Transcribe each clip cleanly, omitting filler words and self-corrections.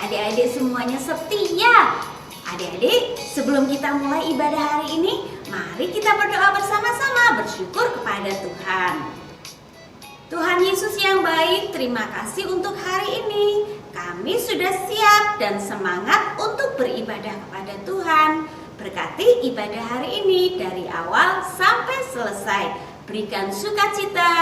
adik-adik semuanya setia. Adik-adik, sebelum kita mulai ibadah hari ini, mari kita berdoa bersama-sama bersyukur kepada Tuhan. Tuhan Yesus yang baik, terima kasih untuk hari ini. Kami sudah siap dan semangat untuk beribadah kepada Tuhan. Berkati ibadah hari ini dari awal sampai selesai. Berikan sukacita,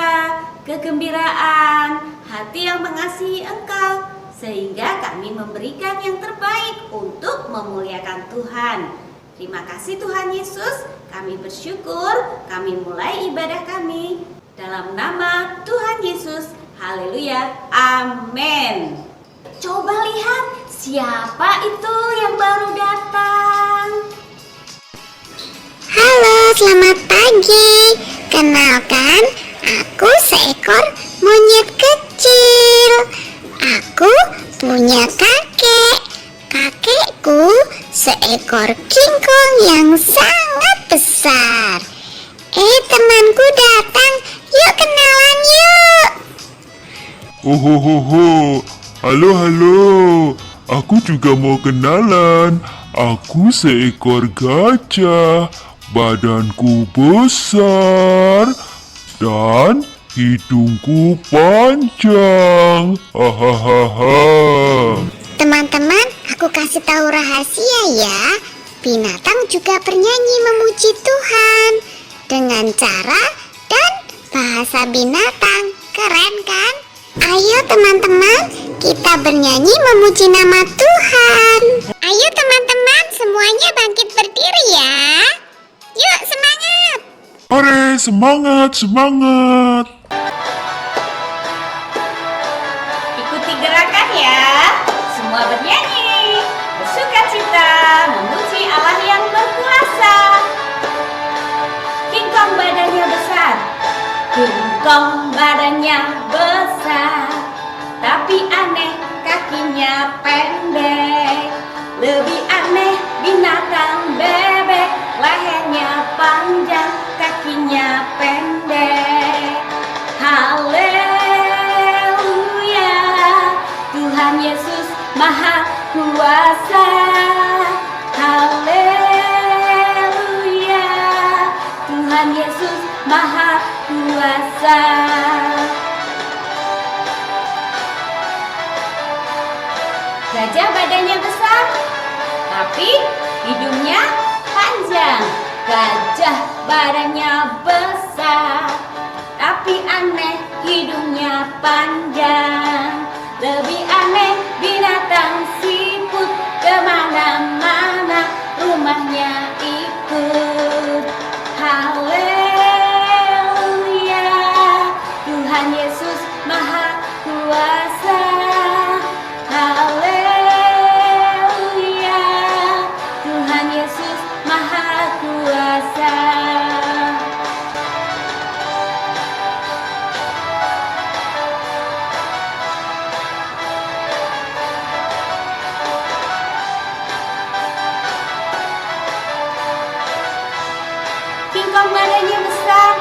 kegembiraan, hati yang mengasihi Engkau, sehingga kami memberikan yang terbaik untuk memuliakan Tuhan. Terima kasih Tuhan Yesus, kami bersyukur, kami mulai ibadah kami. Dalam nama Tuhan Yesus, haleluya, amin. Coba lihat, siapa itu yang baru datang? Halo, selamat pagi. Kenalkan, aku seekor monyet kecil. Aku punya kakek. Kakekku seekor kingkong yang sangat besar. Temanku datang. Yuk kenalan yuk. Hohohoho, halo, aku juga mau kenalan. Aku seekor gajah, badanku besar dan hidungku panjang. Hahaha. Teman-teman, aku kasih tahu rahasia ya. Binatang juga bernyanyi memuji Tuhan dengan cara dan bahasa binatang. Keren kan? Ayo teman-teman, kita bernyanyi memuji nama Tuhan. Ayo teman-teman, semuanya bangkit berdiri ya. Yuk semangat. Hore, semangat. Ikuti gerakan ya. Semua bernyanyi, bersukacita, memuji Allah yang berkuasa. Kingkong badannya besar, kingkong badannya besar, tapi aneh kakinya pendek. Lebih aneh binatang bebek, lehernya panjang, kakinya pendek. Haleluya, Tuhan Yesus Maha Kuasa. Haleluya, Tuhan Yesus Maha Kuasa. Gajah badannya besar, tapi hidungnya panjang. Gajah badannya besar, tapi aneh hidungnya panjang. Lebih aneh binatang siput, kemana-mana rumahnya ikut. Haleluya, Tuhan Yesus Maha Kuasa. Haleluya, Tuhan Yesus Maha Kuasa. Kingkong badannya besar,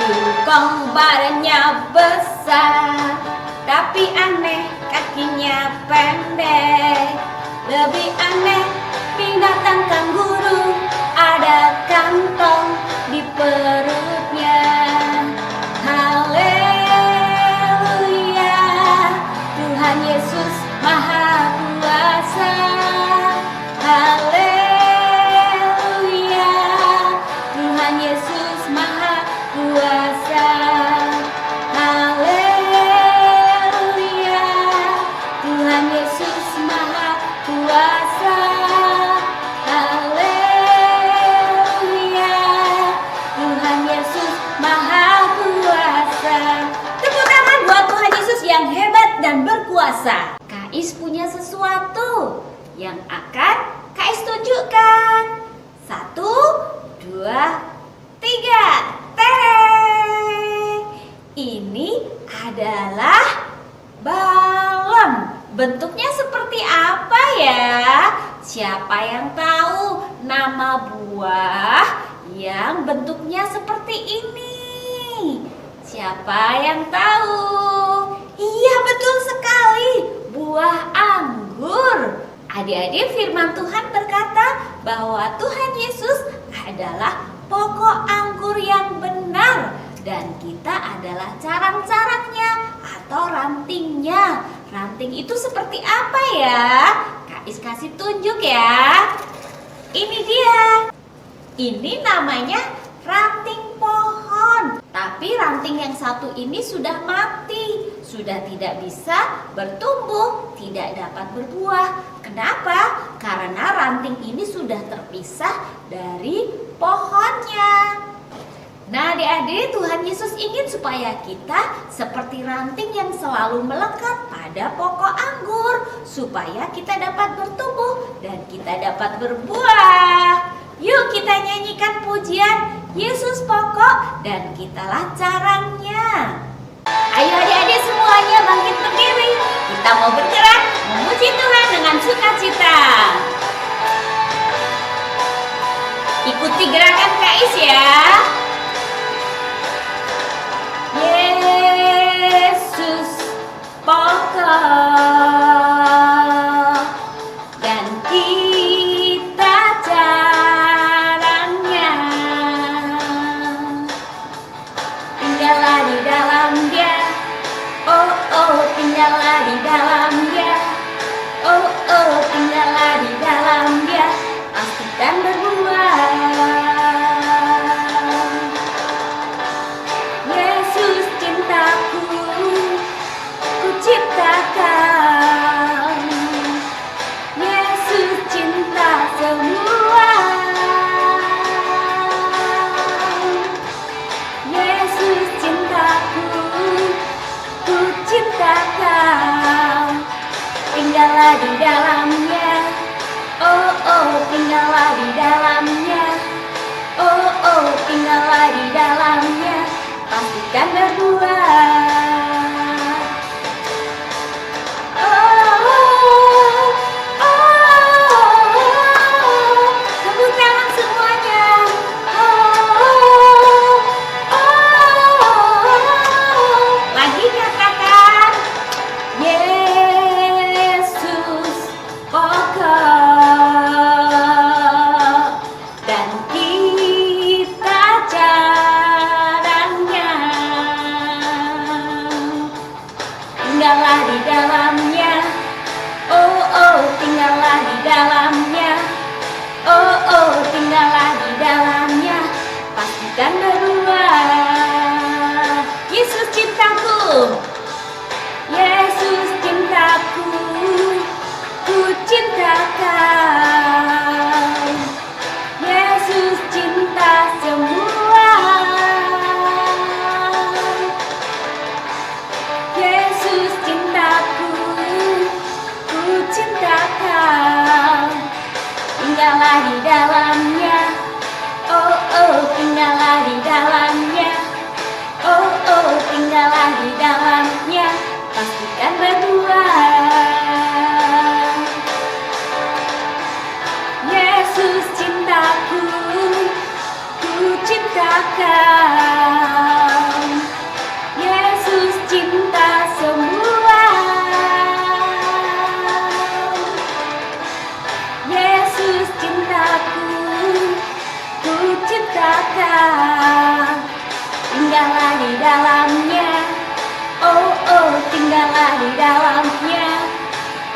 kingkong badannya besar, tapi aneh kakinya pendek. Lebih aneh binatang kanguru, ada kantong di perutnya. Haleluya, Tuhan Yesus Maha Kuasa. Haleluya, Tuhan Yesus Maha Kuasa. Haleluya, Tuhan Yesus Maha Kuasa. Haleluya, Tuhan Yesus Maha Kuasa. Tepuk tangan buat Tuhan Yesus yang hebat dan berkuasa. Kais punya sesuatu yang akan Kais tunjukkan. 1, 2, 3. Tereng. Ini adalah balon. Bentuknya seperti apa ya? Siapa yang tahu nama buah yang bentuknya seperti ini? Siapa yang tahu? Iya, betul sekali. Buah anggur. Adik-adik, firman Tuhan berkata bahwa Tuhan Yesus adalah pokok anggur yang benar dan kita adalah carang-carangnya atau rantingnya. Ranting itu seperti apa ya? Kak Is kasih tunjuk ya. Ini dia. Ini namanya ranting pohon. Tapi ranting yang satu ini sudah mati, sudah tidak bisa bertumbuh, tidak dapat berbuah. Kenapa? Karena ranting ini sudah terpisah dari pohonnya. Nah, adik-adik, Tuhan Yesus ingin supaya kita seperti ranting yang selalu melekat pada pokok anggur, supaya kita dapat bertumbuh dan kita dapat berbuah. Yuk kita nyanyikan pujian Yesus pokok dan kitalah carangnya. Ayo adik-adik semuanya bangkit berdiri. Kita mau bergerak memuji Tuhan dengan sukacita. Ikuti gerakan KIS ya. Yesus pokok dan kita carangnya. Tinggallah di dalam Dia, oh oh tinggallah di dalam Dia, oh oh tinggallah di dalam Dia, pastikan berbuah. Yesus cintaku, ku ciptakan. Yesus cinta semua. Yesus cintaku, ku ciptakan. Tinggallah di dalamnya, oh oh tinggallah di dalamnya, oh oh tinggallah di dalamnya, pastikan berbuah. Tepuk tangan semuanya. Lagi katakan Yesus pokok dan kita carangnya. Tinggallah di dalamnya, oh oh tinggallah di dalamnya, oh oh tinggallah di dalamnya, pastikan berbuah. Yesus cintaku, Yesus cintaku, ku cintakan. Yesus cinta semua. Yesus cintaku, ku cintakan. Tinggallah di dalamnya, oh oh tinggallah di dalamnya, oh oh tinggallah di dalamnya, pastikan berbuah. Yesus cintaku, ku ciptakan. Yesus cinta semua. Yesus cintaku, ku ciptakan. Tinggallah di dalamnya, oh oh tinggallah di dalamnya,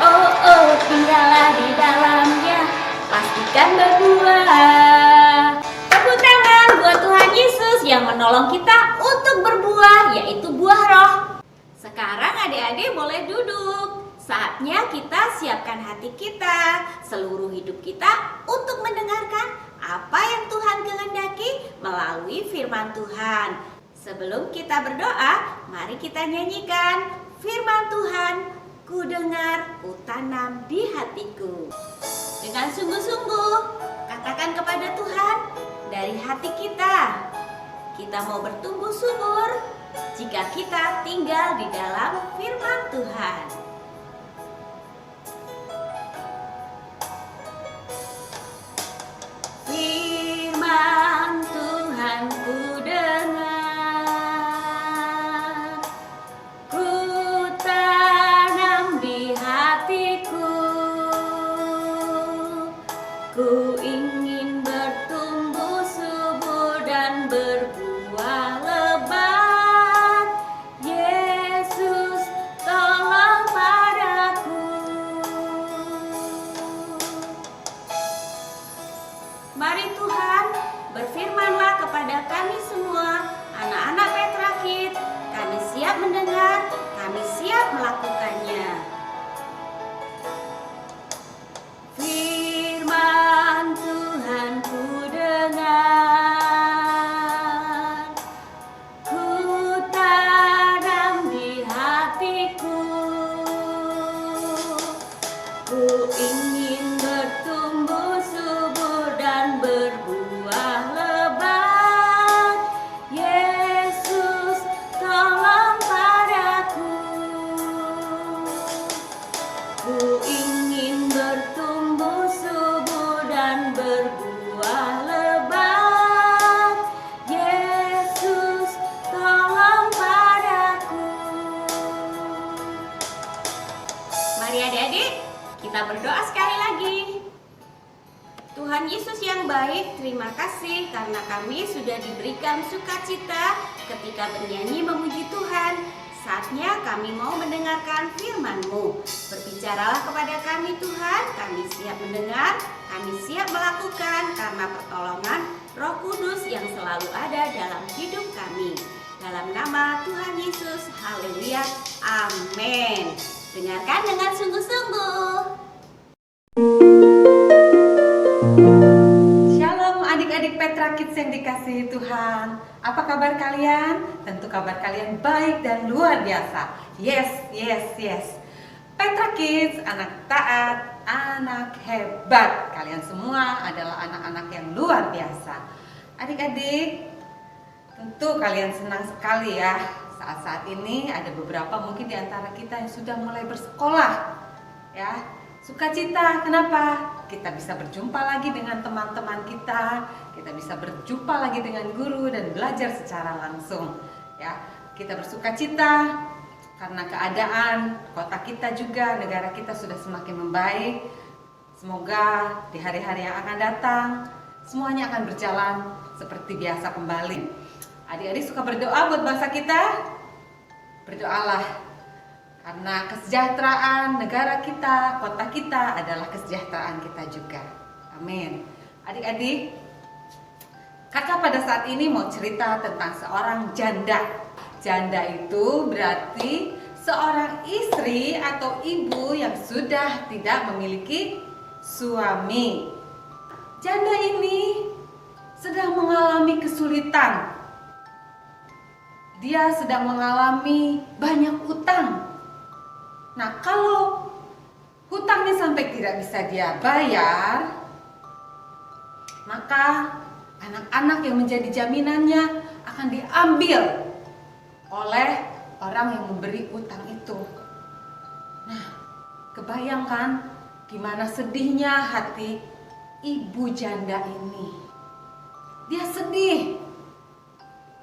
oh oh tinggallah di dalamnya, pastikan berbuah. Tepuk tangan buat Tuhan Yesus yang menolong kita untuk berbuah, yaitu buah roh. Sekarang adik-adik boleh duduk. Saatnya kita siapkan hati kita, seluruh hidup kita untuk mendengarkan apa yang Tuhan kehendaki melalui firman Tuhan. Sebelum kita berdoa, mari kita nyanyikan firman Tuhan. Ku dengar, ku tanam di hatiku. Dengan sungguh-sungguh, katakan kepada Tuhan dari hati kita. Kita mau bertumbuh subur jika kita tinggal di dalam firman Tuhan. Firman Tuhan ku dengar, ku Ku ingin bertumbuh subur dan berbuah lebat. Yesus, tolong padaku. Ku ingin bertumbuh subur dan berbuah lebat. Yesus, tolong padaku. Mari adik-adik, kita berdoa sekali lagi. Tuhan Yesus yang baik, terima kasih karena kami sudah diberikan sukacita ketika bernyanyi memuji Tuhan. Saatnya kami mau mendengarkan firman-Mu. Berbicaralah kepada kami Tuhan, kami siap mendengar, kami siap melakukan karena pertolongan Roh Kudus yang selalu ada dalam hidup kami. Dalam nama Tuhan Yesus, haleluya, amin. Dengarkan dengan sungguh-sungguh. Shalom adik-adik Petra Kids yang dikasihi Tuhan. Apa kabar kalian? Tentu kabar kalian baik dan luar biasa. Yes. Petra Kids, anak taat, anak hebat. Kalian semua adalah anak-anak yang luar biasa. Adik-adik, tentu kalian senang sekali ya. Saat-saat ini ada beberapa mungkin di antara kita yang sudah mulai bersekolah. Ya, sukacita. Kenapa? Kita bisa berjumpa lagi dengan teman-teman kita bisa berjumpa lagi dengan guru dan belajar secara langsung. Ya, kita bersukacita karena keadaan kota kita juga, negara kita sudah semakin membaik. Semoga di hari-hari yang akan datang semuanya akan berjalan seperti biasa kembali. Adik-adik suka berdoa buat bangsa kita? Berdoalah, karena kesejahteraan negara kita, kota kita adalah kesejahteraan kita juga. Amin. Adik-adik, kakak pada saat ini mau cerita tentang seorang janda. Janda itu berarti seorang istri atau ibu yang sudah tidak memiliki suami. Janda ini sedang mengalami kesulitan. Dia sedang mengalami banyak utang. Nah, kalau hutangnya sampai tidak bisa dia bayar, maka anak-anak yang menjadi jaminannya akan diambil oleh orang yang memberi utang itu. Nah, kebayangkan gimana sedihnya hati ibu janda ini. Dia sedih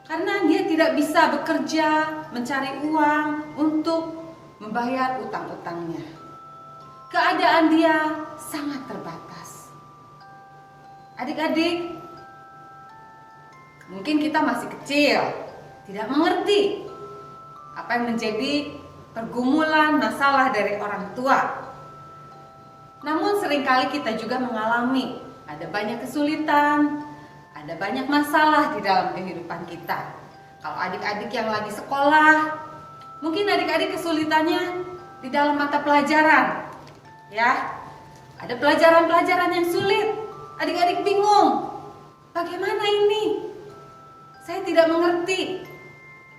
karena dia tidak bisa bekerja mencari uang untuk membayar utang-utangnya. Keadaan dia sangat terbatas. Adik-adik, mungkin kita masih kecil, tidak mengerti apa yang menjadi pergumulan masalah dari orang tua. Namun seringkali kita juga mengalami ada banyak kesulitan, ada banyak masalah di dalam kehidupan kita. Kalau adik-adik yang lagi sekolah, mungkin adik-adik kesulitannya di dalam mata pelajaran. Ya, ada pelajaran-pelajaran yang sulit. Adik-adik bingung, bagaimana ini? Saya tidak mengerti.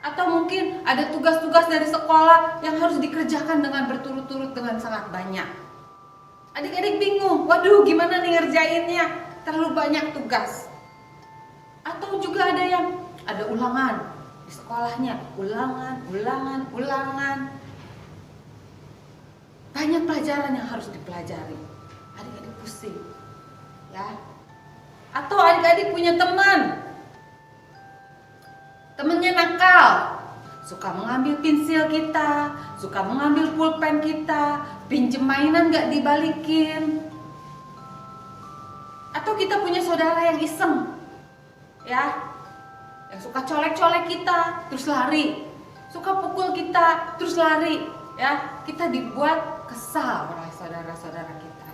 Atau mungkin ada tugas-tugas dari sekolah yang harus dikerjakan dengan berturut-turut dengan sangat banyak. Adik-adik bingung, waduh gimana nih ngerjainnya? Terlalu banyak tugas. Atau juga ada ulangan di sekolahnya, ulangan. Banyak pelajaran yang harus dipelajari. Adik-adik pusing. Ya. Atau adik-adik punya temannya nakal, suka mengambil pensil kita, suka mengambil pulpen kita, pinjem mainan gak dibalikin. Atau kita punya saudara yang iseng, ya, yang suka colek-colek kita terus lari, suka pukul kita terus lari, ya, kita dibuat kesal oleh saudara-saudara kita.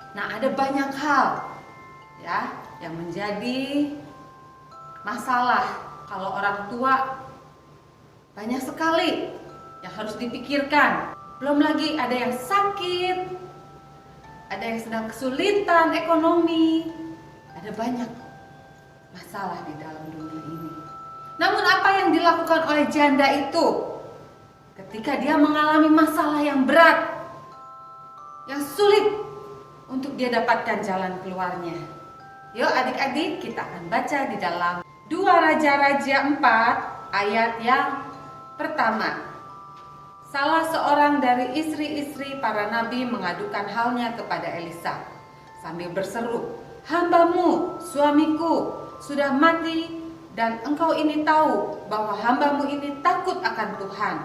Nah, ada banyak hal, ya, yang menjadi masalah kalau orang tua. Banyak sekali yang harus dipikirkan. Belum lagi ada yang sakit, ada yang sedang kesulitan ekonomi, ada banyak masalah di dalam dunia ini. Namun apa yang dilakukan oleh janda itu ketika dia mengalami masalah yang berat? sulit untuk dia dapatkan jalan keluarnya. Yuk adik-adik, kita akan baca di dalam 2 Raja-Raja 4 ayat yang pertama. Salah seorang dari istri-istri para nabi mengadukan halnya kepada Elisa sambil berseru, "Hambamu, suamiku, sudah mati dan engkau ini tahu bahwa hambamu ini takut akan Tuhan.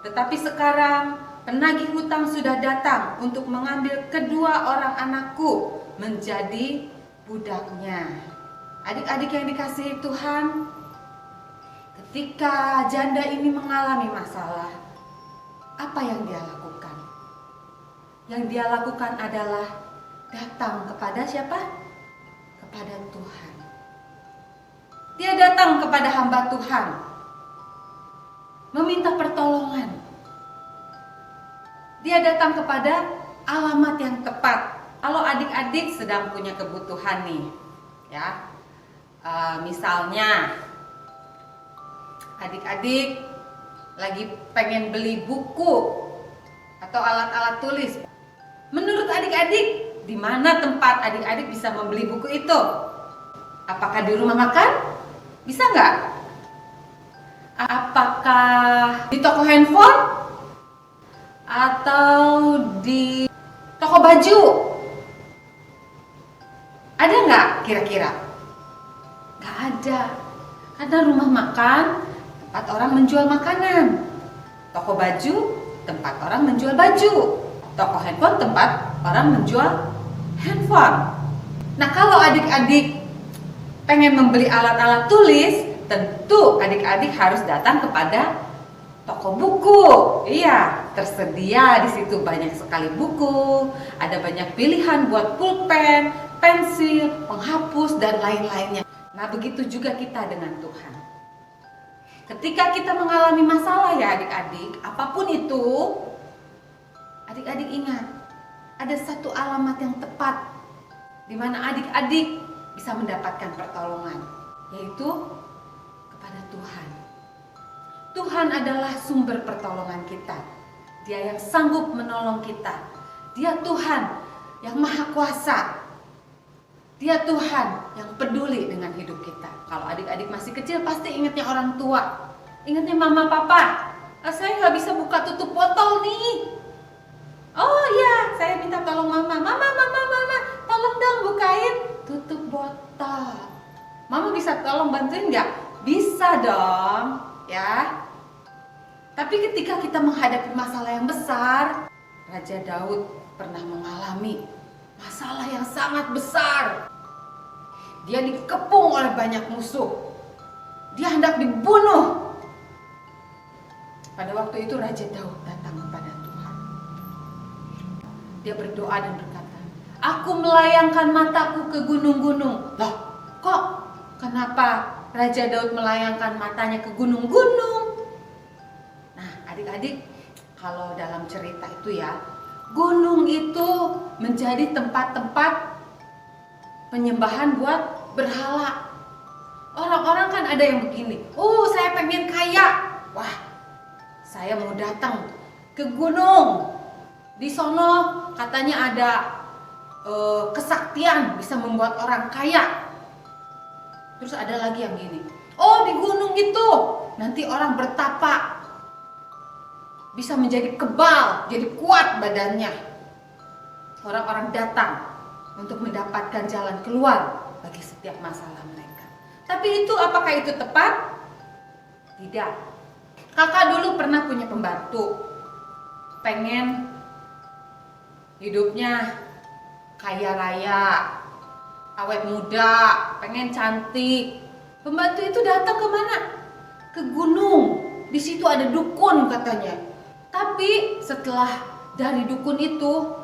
Tetapi sekarang penagih hutang sudah datang untuk mengambil kedua orang anakku menjadi budaknya." Adik-adik yang dikasihi Tuhan, ketika janda ini mengalami masalah, apa yang dia lakukan? Yang dia lakukan adalah datang kepada siapa? Kepada Tuhan. Dia datang kepada hamba Tuhan, meminta pertolongan. Dia datang kepada alamat yang tepat. Kalau adik-adik sedang punya kebutuhan nih, ya, misalnya adik-adik lagi pengen beli buku atau alat-alat tulis. Menurut adik-adik, di mana tempat adik-adik bisa membeli buku itu? Apakah di rumah makan? Bisa nggak? Apakah di toko handphone? Atau di toko baju? Ada nggak kira-kira? Nggak ada. Karena rumah makan tempat orang menjual makanan. Toko baju tempat orang menjual baju. Toko handphone tempat orang menjual handphone. Nah, kalau adik-adik pengen membeli alat-alat tulis, tentu adik-adik harus datang kepada toko buku. Iya, tersedia di situ banyak sekali buku, ada banyak pilihan buat pulpen, pensil, penghapus dan lain-lainnya. Nah, begitu juga kita dengan Tuhan. Ketika kita mengalami masalah ya adik-adik, apapun itu, adik-adik ingat, ada satu alamat yang tepat di mana adik-adik bisa mendapatkan pertolongan, yaitu kepada Tuhan. Tuhan adalah sumber pertolongan kita. Dia yang sanggup menolong kita. Dia Tuhan yang maha kuasa. Dia Tuhan yang peduli dengan hidup kita. Kalau adik-adik masih kecil pasti ingatnya orang tua. Ingatnya mama papa. Saya nggak bisa buka tutup botol nih. Oh iya, saya minta tolong mama. Mama, tolong dong bukain tutup botol. Mama bisa tolong bantuin nggak? Bisa dong, ya. Tapi ketika kita menghadapi masalah yang besar, Raja Daud pernah mengalami masalah yang sangat besar. Dia dikepung oleh banyak musuh. Dia hendak dibunuh. Pada waktu itu Raja Daud datang kepada Tuhan. Dia berdoa dan berkata, "Aku melayangkan mataku ke gunung-gunung." Loh, kok kenapa Raja Daud melayangkan matanya ke gunung-gunung? Nah, adik-adik, kalau dalam cerita itu ya, gunung itu menjadi tempat-tempat penyembahan buat berhala. Orang-orang kan ada yang begini, saya pengen kaya. Wah, saya mau datang ke gunung. Di sono katanya ada kesaktian bisa membuat orang kaya. Terus ada lagi yang gini, di gunung itu nanti orang bertapa bisa menjadi kebal, jadi kuat badannya. Orang-orang datang untuk mendapatkan jalan keluar bagi setiap masalah mereka. Tapi itu apakah itu tepat? Tidak. Kakak dulu pernah punya pembantu, pengen hidupnya kaya raya, awet muda, pengen cantik. Pembantu itu datang ke mana? Ke gunung. Di situ ada dukun katanya. Tapi setelah dari dukun itu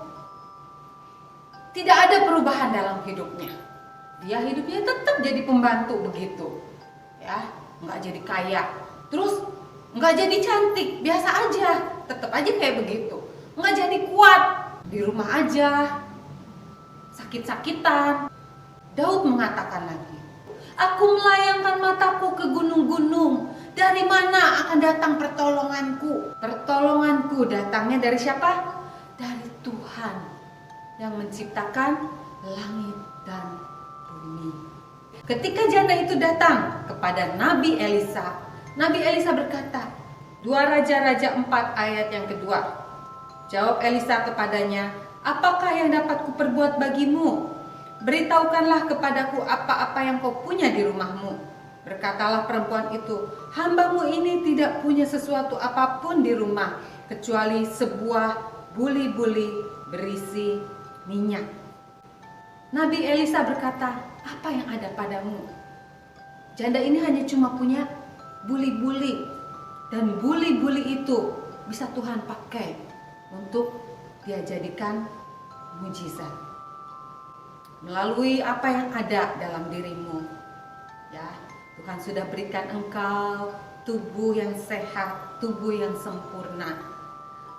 tidak ada perubahan dalam hidupnya. Dia hidupnya tetap jadi pembantu begitu, ya, nggak jadi kaya. Terus nggak jadi cantik, biasa aja, tetap aja kayak begitu. Nggak jadi kuat, di rumah aja, sakit-sakitan. Daud mengatakan lagi, "Aku melayangkan mataku ke gunung-gunung. Dari mana akan datang pertolonganku?" Pertolonganku datangnya dari siapa? Dari Tuhan. yang menciptakan langit dan bumi. Ketika janda itu datang kepada Nabi Elisa berkata, 2 Raja-Raja 4 ayat yang kedua. Jawab Elisa kepadanya, apakah yang dapat kuperbuat bagimu? Beritahukanlah kepadaku apa-apa yang kau punya di rumahmu. Berkatalah perempuan itu, hambamu ini tidak punya sesuatu apapun di rumah, kecuali sebuah buli-buli berisi minyak. Nabi Elisa berkata, apa yang ada padamu? Janda ini hanya cuma punya buli-buli, dan buli-buli itu bisa Tuhan pakai untuk dia jadikan mujizat melalui apa yang ada dalam dirimu. Ya, Tuhan sudah berikan engkau tubuh yang sehat, tubuh yang sempurna,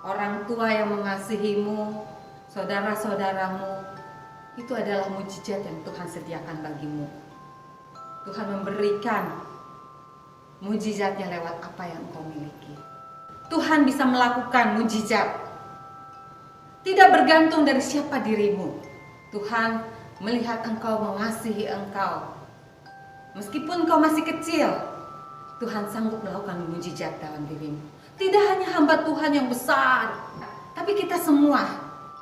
orang tua yang mengasihimu, saudara-saudaramu. Itu adalah mujizat yang Tuhan sediakan bagimu. Tuhan memberikan mujizatnya lewat apa yang engkau miliki. Tuhan bisa melakukan mujizat, tidak bergantung dari siapa dirimu. Tuhan melihat engkau, mengasihi engkau. Meskipun engkau masih kecil, Tuhan sanggup melakukan mujizat dalam dirimu. Tidak hanya hamba Tuhan yang besar, tapi kita semua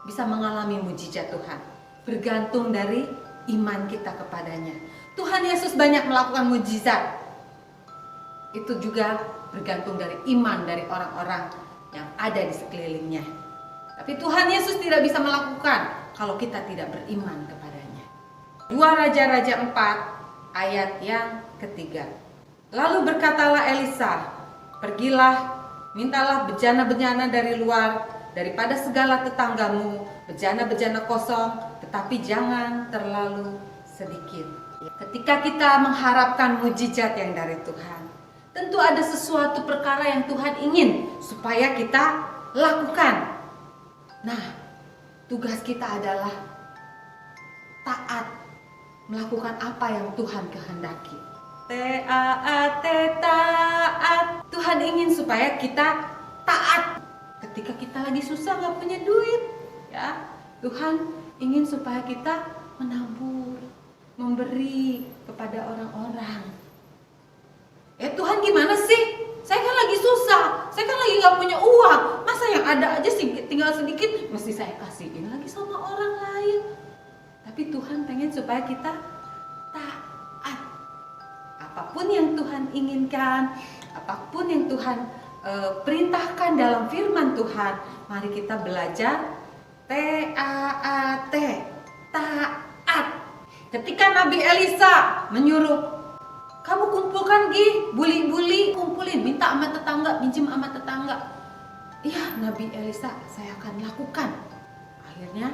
bisa mengalami mujizat Tuhan, bergantung dari iman kita kepadanya. Tuhan Yesus banyak melakukan mujizat. Itu juga bergantung dari iman dari orang-orang yang ada di sekelilingnya. Tapi Tuhan Yesus tidak bisa melakukan kalau kita tidak beriman kepadanya. 2 Raja-Raja 4 ayat yang ketiga. Lalu berkatalah Elisa, pergilah, mintalah bejana-bejana dari luar, daripada segala tetanggamu, bejana-bejana kosong, tetapi jangan terlalu sedikit. Ketika kita mengharapkan mujizat yang dari Tuhan, tentu ada sesuatu perkara yang Tuhan ingin supaya kita lakukan. Nah, tugas kita adalah taat, melakukan apa yang Tuhan kehendaki. T-A-A-T, taat. Tuhan ingin supaya kita taat. Ketika kita lagi susah, gak punya duit, ya, Tuhan ingin supaya kita menabur, memberi kepada orang-orang. Tuhan gimana sih? Saya kan lagi susah, saya kan lagi gak punya uang. Masa yang ada aja sih tinggal sedikit mesti saya kasihin lagi sama orang lain. Tapi Tuhan pengen supaya kita taat. Apapun yang Tuhan inginkan, apapun yang Tuhan perintahkan dalam firman Tuhan, mari kita belajar T-A-A-T, taat. Ketika Nabi Elisa menyuruh, kamu kumpulkan buli-buli, kumpulin, minta sama tetangga, pinjam sama tetangga. Iya, Nabi Elisa, saya akan lakukan. Akhirnya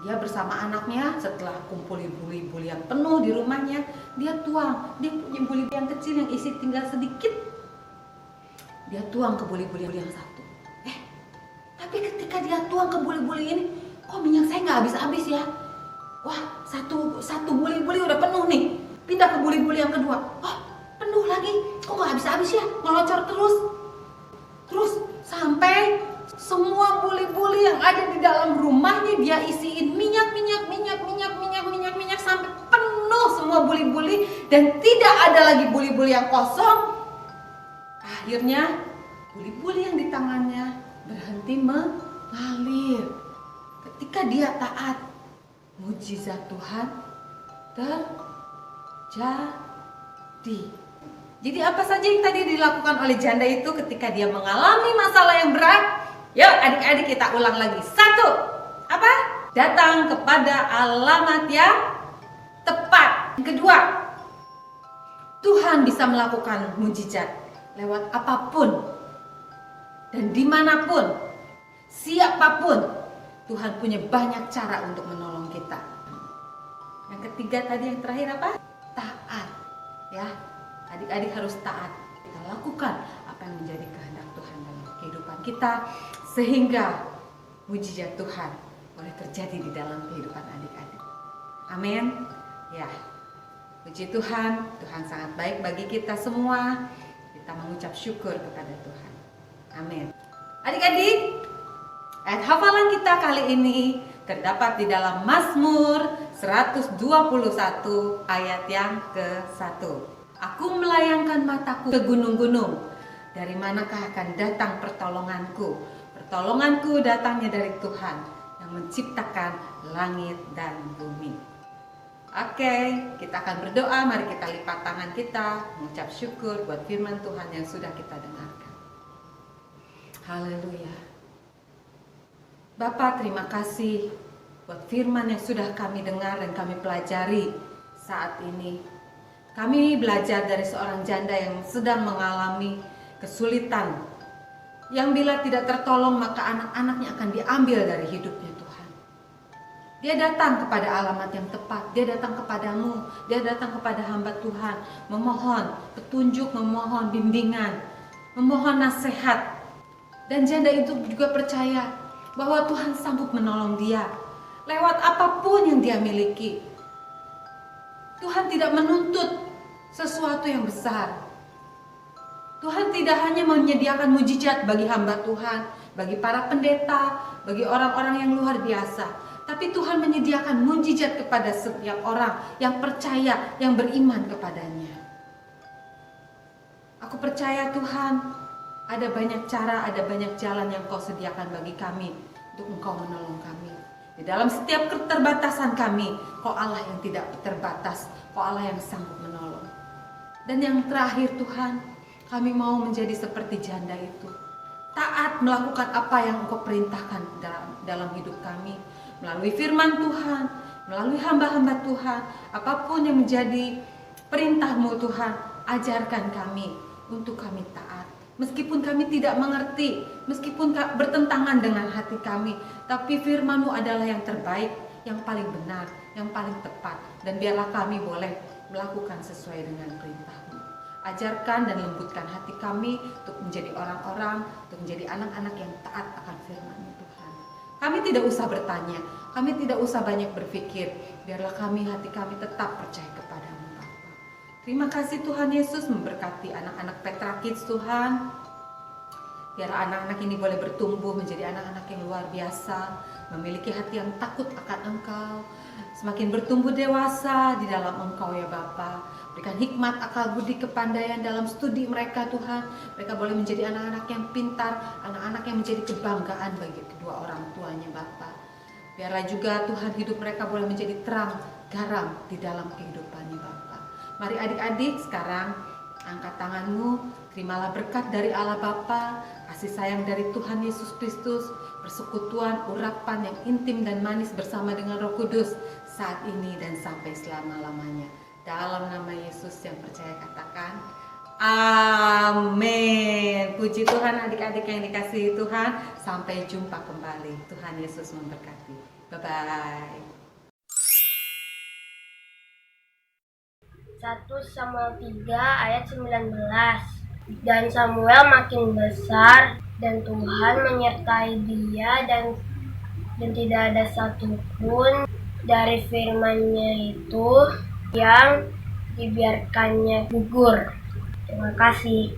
dia bersama anaknya, setelah kumpulin buli-buli yang penuh di rumahnya, dia tuang. Dia punya buli yang kecil yang isi tinggal sedikit. Dia tuang ke buli-buli yang satu. Tapi ketika dia tuang ke buli-buli ini, kok minyak saya nggak habis-habis ya? Wah, satu buli-buli udah penuh nih. Pindah ke buli-buli yang kedua. Oh, penuh lagi. Kok nggak habis-habis ya? Ngelocor terus. Terus sampai semua buli-buli yang ada di dalam rumahnya dia isiin minyak sampai penuh semua buli-buli dan tidak ada lagi buli-buli yang kosong. Akhirnya buli-buli yang di tangannya berhenti mengalir. Ketika dia taat, mujizat Tuhan terjadi. Jadi apa saja yang tadi dilakukan oleh janda itu ketika dia mengalami masalah yang berat? Yuk adik-adik kita ulang lagi. 1. Apa? Datang kepada alamat yang tepat. Yang kedua, Tuhan bisa melakukan mujizat lewat apapun dan dimanapun, siapapun. Tuhan punya banyak cara untuk menolong kita. Yang ketiga tadi, yang terakhir apa? Taat. Ya, adik-adik harus taat. Kita lakukan apa yang menjadi kehendak Tuhan dalam kehidupan kita, sehingga mujizat Tuhan boleh terjadi di dalam kehidupan adik-adik. Amin. Ya, puji Tuhan, Tuhan sangat baik bagi kita semua. Kita mengucap syukur kepada Tuhan. Amin. Adik-adik, ayat hafalan kita kali ini terdapat di dalam Mazmur 121 ayat yang ke-1. Aku melayangkan mataku ke gunung-gunung. Dari manakah akan datang pertolonganku? Pertolonganku datangnya dari Tuhan yang menciptakan langit dan bumi. Oke, kita akan berdoa. Mari kita lipat tangan kita, mengucap syukur buat firman Tuhan yang sudah kita dengarkan. Haleluya. Bapa, terima kasih buat firman yang sudah kami dengar dan kami pelajari saat ini. Kami belajar dari seorang janda yang sedang mengalami kesulitan, yang bila tidak tertolong maka anak-anaknya akan diambil dari hidupnya Tuhan. Dia datang kepada alamat yang tepat, dia datang kepadamu, dia datang kepada hamba Tuhan, memohon petunjuk, memohon bimbingan, memohon nasihat. Dan janda itu juga percaya bahwa Tuhan sanggup menolong dia lewat apapun yang dia miliki. Tuhan tidak menuntut sesuatu yang besar. Tuhan tidak hanya menyediakan mujizat bagi hamba Tuhan, bagi para pendeta, bagi orang-orang yang luar biasa, tapi Tuhan menyediakan mujizat kepada setiap orang yang percaya, yang beriman kepadanya. Aku percaya Tuhan, ada banyak cara, ada banyak jalan yang Kau sediakan bagi kami untuk Engkau menolong kami. Di dalam setiap keterbatasan kami, Kau Allah yang tidak terbatas, Kau Allah yang sanggup menolong. Dan yang terakhir Tuhan, kami mau menjadi seperti janda itu. Taat melakukan apa yang Engkau perintahkan dalam hidup kami. Melalui firman Tuhan, melalui hamba-hamba Tuhan, apapun yang menjadi perintah-Mu Tuhan, ajarkan kami untuk kami taat. Meskipun kami tidak mengerti, meskipun bertentangan dengan hati kami, tapi firman-Mu adalah yang terbaik, yang paling benar, yang paling tepat. Dan biarlah kami boleh melakukan sesuai dengan perintah-Mu. Ajarkan dan lembutkan hati kami untuk menjadi orang-orang, untuk menjadi anak-anak yang taat akan firman-Mu Tuhan. Kami tidak usah bertanya, kami tidak usah banyak berpikir, biarlah hati kami tetap percaya kepada-Mu. Terima kasih Tuhan Yesus, memberkati anak-anak Petra Kids Tuhan. Biar anak-anak ini boleh bertumbuh menjadi anak-anak yang luar biasa, memiliki hati yang takut akan Engkau, semakin bertumbuh dewasa di dalam Engkau ya Bapa. Berikan hikmat, akal budi, kepandaian dalam studi mereka Tuhan. Mereka boleh menjadi anak-anak yang pintar, anak-anak yang menjadi kebanggaan bagi kedua orang tuanya Bapa. Biarlah juga Tuhan hidup mereka boleh menjadi terang, garam di dalam kehidupannya Bapa. Mari adik-adik sekarang angkat tanganmu, terimalah berkat dari Allah Bapa, kasih sayang dari Tuhan Yesus Kristus, persekutuan, urapan yang intim dan manis bersama dengan Roh Kudus saat ini dan sampai selama-lamanya. Dalam nama Yesus yang percaya katakan, amin. Puji Tuhan adik-adik yang dikasihi Tuhan, sampai jumpa kembali. Tuhan Yesus memberkati. Bye-bye. 1 Samuel 3 ayat 19. Dan Samuel makin besar dan Tuhan menyertai dia dan tidak ada satupun dari firman-Nya itu yang dibiarkannya gugur. Terima kasih.